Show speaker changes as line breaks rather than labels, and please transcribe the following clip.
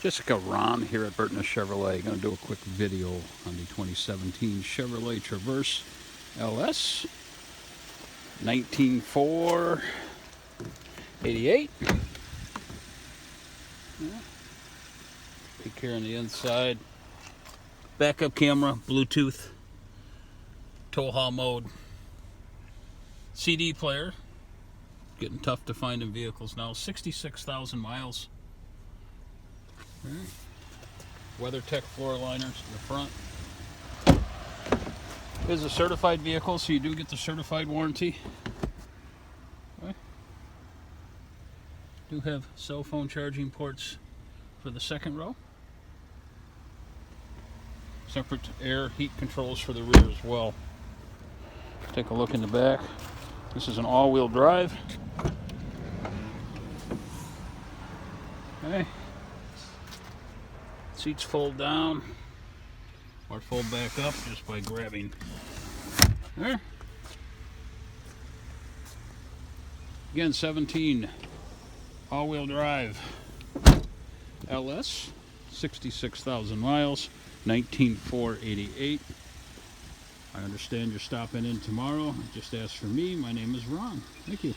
Jessica, Ron here at BrandsCALL Chevrolet. Going to do a quick video on the 2017 Chevrolet Traverse LS 19488. Take care on the inside. Backup camera, Bluetooth, tow haul mode, CD player. Getting tough to find in vehicles now. 66,000 miles. All right. WeatherTech floor liners in the front. It is a certified vehicle, so you do get the certified warranty. Okay. Do have cell phone charging ports for the second row. Separate air heat controls for the rear as well. Take a look in the back. This is an all-wheel drive. Okay. Seats fold down or fold back up just by grabbing there. Again, 17 all-wheel drive LS, 66,000 miles, 19488. I understand you're stopping in tomorrow. Just ask for me. My name is Ron. Thank you.